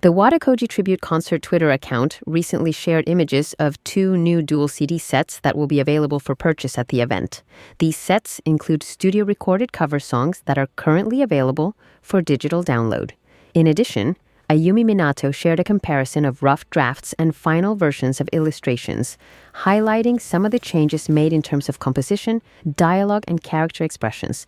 The Watakoi Tribute Concert Twitter account recently shared images of 2 new dual CD sets that will be available for purchase at the event. These sets include studio-recorded cover songs that are currently available for digital download. In addition, Ayumi Minato shared a comparison of rough drafts and final versions of illustrations, highlighting some of the changes made in terms of composition, dialogue, and character expressions.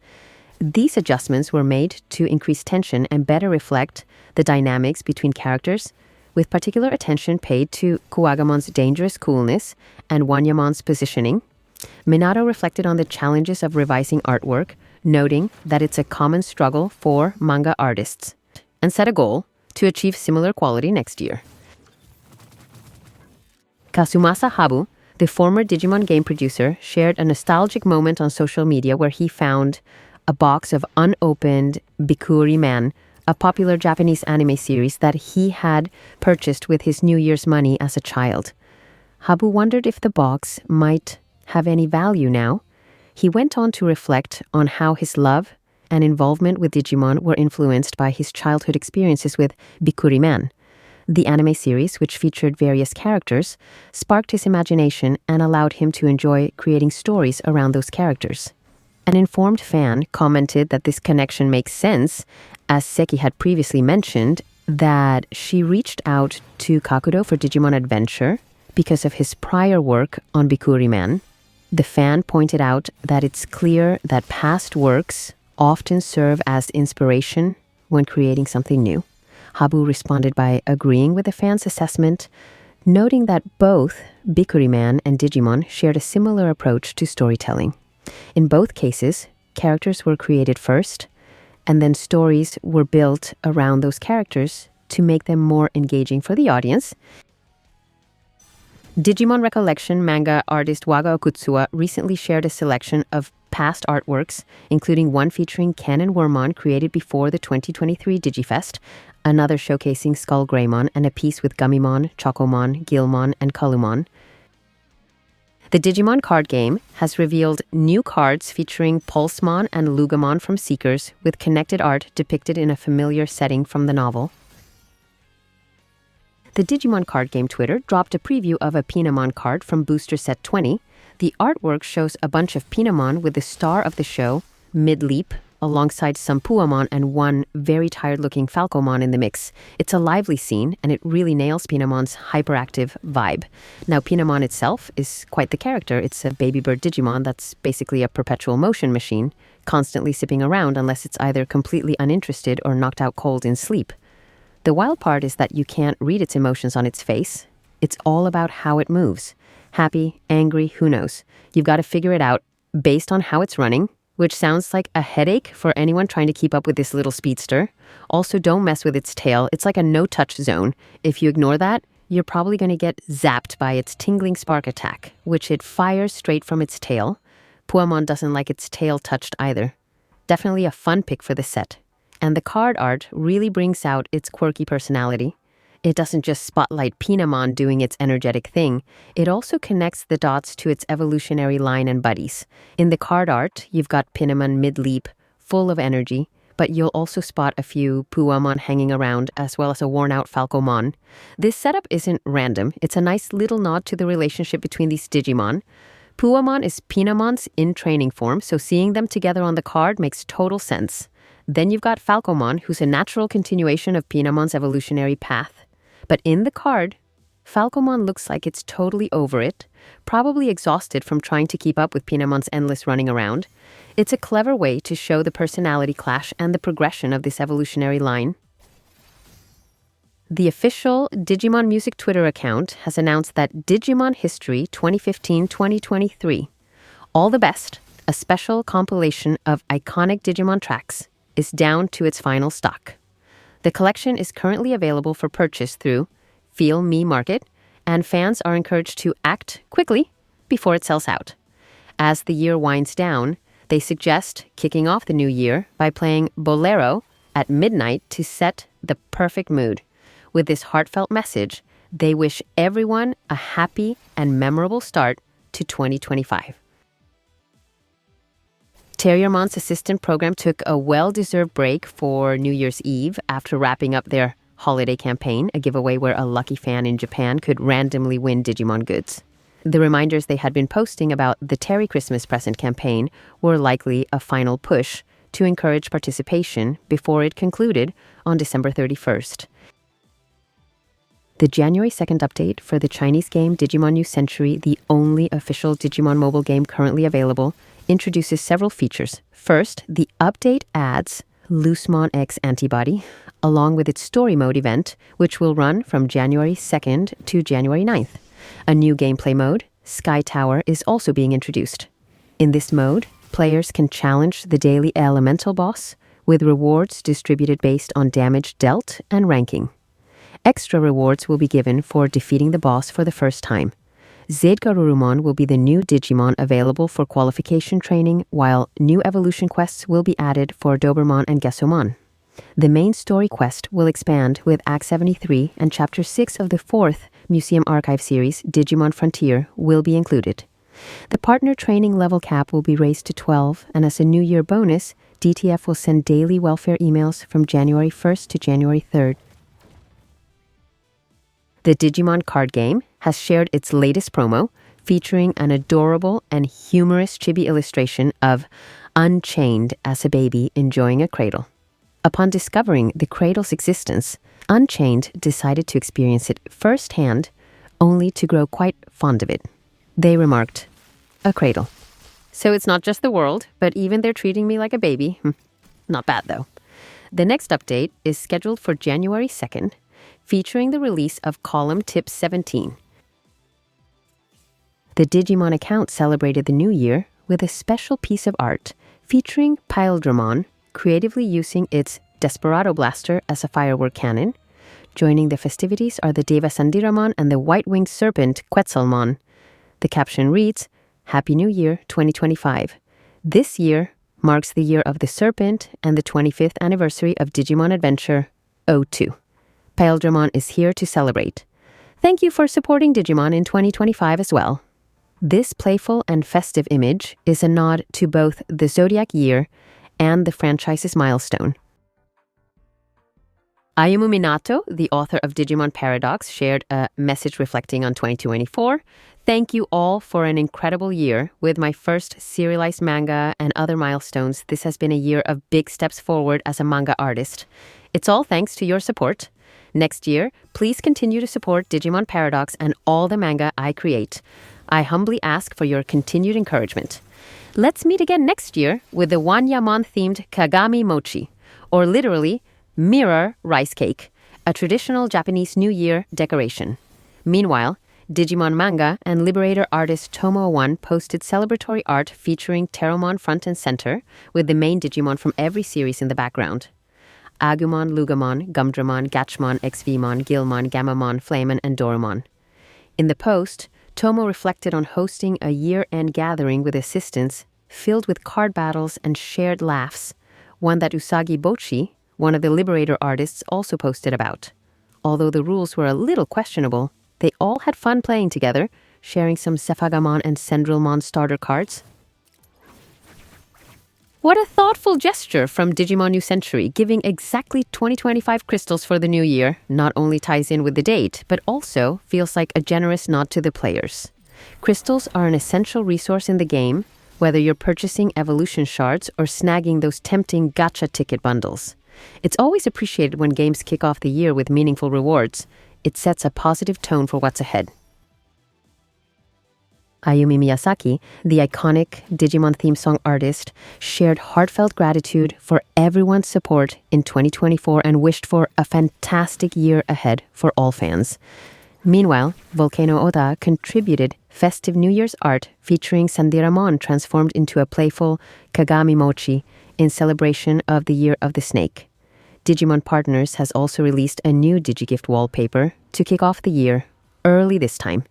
These adjustments were made to increase tension and better reflect the dynamics between characters, with particular attention paid to Kuwagamon's dangerous coolness and Wanyamon's positioning. Minato reflected on the challenges of revising artwork, noting that it's a common struggle for manga artists, and set a goal to achieve similar quality next year. Kazumasa Habu, the former Digimon game producer, shared a nostalgic moment on social media where he found a box of unopened Bikuri Man, a popular Japanese anime series that he had purchased with his New Year's money as a child. Habu wondered if the box might have any value now. He went on to reflect on how his love and involvement with Digimon were influenced by his childhood experiences with Bikuri Man. The anime series, which featured various characters, sparked his imagination and allowed him to enjoy creating stories around those characters. An informed fan commented that this connection makes sense, as Seki had previously mentioned that she reached out to Kakudo for Digimon Adventure because of his prior work on Bikuri Man. The fan pointed out that it's clear that past works often serve as inspiration when creating something new. Habu responded by agreeing with the fan's assessment, noting that both Bikuri Man and Digimon shared a similar approach to storytelling. In both cases, characters were created first, and then stories were built around those characters to make them more engaging for the audience. Digimon Recollection manga artist Waga Okutsuwa recently shared a selection of past artworks, including one featuring Ken and Wormmon created before the 2023 Digifest, another showcasing Skull Greymon, and a piece with Gummymon, Chocomon, Gilmon, and Kalumon. The Digimon card game has revealed new cards featuring Pulsemon and Lugamon from Seekers, with connected art depicted in a familiar setting from the novel. The Digimon card game Twitter dropped a preview of a Pinamon card from Booster Set 20. The artwork shows a bunch of Pinamon with the star of the show, Mid-Leap, alongside some Puamon and one very tired-looking Falcomon in the mix. It's a lively scene, and it really nails Pinamon's hyperactive vibe. Now, Pinamon itself is quite the character. It's a baby bird Digimon that's basically a perpetual motion machine, constantly sipping around unless it's either completely uninterested or knocked out cold in sleep. The wild part is that you can't read its emotions on its face. It's all about how it moves. Happy, angry, who knows? You've got to figure it out based on how it's running, which sounds like a headache for anyone trying to keep up with this little speedster. Also, don't mess with its tail. It's like a no-touch zone. If you ignore that, you're probably going to get zapped by its tingling spark attack, which it fires straight from its tail. Puamon doesn't like its tail touched either. Definitely a fun pick for the set. And the card art really brings out its quirky personality. It doesn't just spotlight Pinamon doing its energetic thing. It also connects the dots to its evolutionary line and buddies. In the card art, you've got Pinamon mid-leap, full of energy, but you'll also spot a few Puamon hanging around, as well as a worn-out Falcomon. This setup isn't random. It's a nice little nod to the relationship between these Digimon. Puamon is Pinamon's in-training form, so seeing them together on the card makes total sense. Then you've got Falcomon, who's a natural continuation of Pinamon's evolutionary path. But in the card, Falcomon looks like it's totally over it, probably exhausted from trying to keep up with Pinamon's endless running around. It's a clever way to show the personality clash and the progression of this evolutionary line. The official Digimon Music Twitter account has announced that Digimon History 2015-2023, All the Best, a special compilation of iconic Digimon tracks, is down to its final stock. The collection is currently available for purchase through Feel Me Market, and fans are encouraged to act quickly before it sells out. As the year winds down, they suggest kicking off the new year by playing Bolero at midnight to set the perfect mood. With this heartfelt message, they wish everyone a happy and memorable start to 2025. Terriermon's assistant program took a well-deserved break for New Year's Eve after wrapping up their holiday campaign, a giveaway where a lucky fan in Japan could randomly win Digimon goods. The reminders they had been posting about the Terry Christmas present campaign were likely a final push to encourage participation before it concluded on December 31st. The January 2nd update for the Chinese game Digimon New Century, the only official Digimon mobile game currently available, introduces several features. First, the update adds Loosemon X Antibody, along with its story mode event, which will run from January 2nd to January 9th. A new gameplay mode, Sky Tower, is also being introduced. In this mode, players can challenge the daily elemental boss, with rewards distributed based on damage dealt and ranking. Extra rewards will be given for defeating the boss for the first time. Zedgarurumon will be the new Digimon available for qualification training, while new evolution quests will be added for Dobermon and Gesomon. The main story quest will expand with Act 73, and Chapter 6 of the 4th Museum Archive series, Digimon Frontier, will be included. The partner training level cap will be raised to 12, and as a New Year bonus, DTF will send daily welfare emails from January 1st to January 3rd. The Digimon card game has shared its latest promo, featuring an adorable and humorous chibi illustration of Unchained as a baby enjoying a cradle. Upon discovering the cradle's existence, Unchained decided to experience it firsthand, only to grow quite fond of it. They remarked, "A cradle. So it's not just the world, but even they're treating me like a baby. Not bad, though." The next update is scheduled for January 2nd, featuring the release of Column Tip 17. The Digimon account celebrated the new year with a special piece of art featuring Paildramon creatively using its Desperado Blaster as a firework cannon. Joining the festivities are the Deva Sandiramon and the white-winged serpent Quetzalmon. The caption reads, "Happy New Year 2025. This year marks the year of the serpent and the 25th anniversary of Digimon Adventure 02. Paildramon is here to celebrate. Thank you for supporting Digimon in 2025 as well." This playful and festive image is a nod to both the Zodiac year and the franchise's milestone. Ayumu Minato, the author of Digimon Paradox, shared a message reflecting on 2024. "Thank you all for an incredible year. With my first serialized manga and other milestones, this has been a year of big steps forward as a manga artist. It's all thanks to your support. Next year, please continue to support Digimon Paradox and all the manga I create. I humbly ask for your continued encouragement. Let's meet again next year with the Wanyamon-themed Kagami Mochi, or literally, mirror rice cake, a traditional Japanese New Year decoration. Meanwhile, Digimon manga and Liberator artist Tomo1 posted celebratory art featuring Terramon front and center, with the main Digimon from every series in the background. Agumon, Lugamon, Gumdramon, Gatchmon, XVmon, Gilmon, Gammamon, Flamon, and Dorumon. In the post, Tomo reflected on hosting a year-end gathering with assistants filled with card battles and shared laughs, one that Usagi Bochi, one of the Liberator artists, also posted about. Although the rules were a little questionable, they all had fun playing together, sharing some Sephagamon and Sendrilmon starter cards. What a thoughtful gesture from Digimon New Century, giving exactly 2025 crystals for the new year. Not only ties in with the date, but also feels like a generous nod to the players. Crystals are an essential resource in the game, whether you're purchasing evolution shards or snagging those tempting gacha ticket bundles. It's always appreciated when games kick off the year with meaningful rewards. It sets a positive tone for what's ahead. Ayumi Miyazaki, the iconic Digimon theme song artist, shared heartfelt gratitude for everyone's support in 2024 and wished for a fantastic year ahead for all fans. Meanwhile, Volcano Oda contributed festive New Year's art featuring Sandiramon transformed into a playful Kagami Mochi in celebration of the Year of the Snake. Digimon Partners has also released a new DigiGift wallpaper to kick off the year, early this time.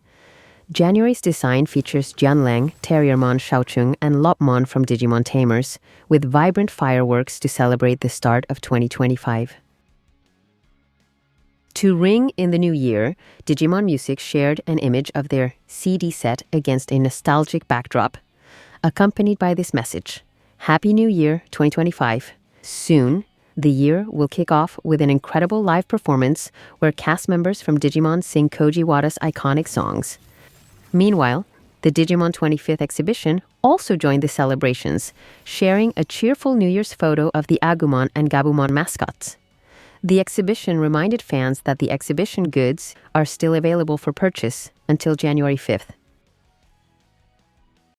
January's design features Jianlang, Terriermon, Xiaochung, and Lopmon from Digimon Tamers, with vibrant fireworks to celebrate the start of 2025. To ring in the new year, Digimon Music shared an image of their CD set against a nostalgic backdrop, accompanied by this message: Happy New Year 2025. Soon, The year will kick off with an incredible live performance where cast members from Digimon sing Koji Wada's iconic songs. Meanwhile, the Digimon 25th exhibition also joined the celebrations, sharing a cheerful New Year's photo of the Agumon and Gabumon mascots. The exhibition reminded fans that the exhibition goods are still available for purchase until January 5th.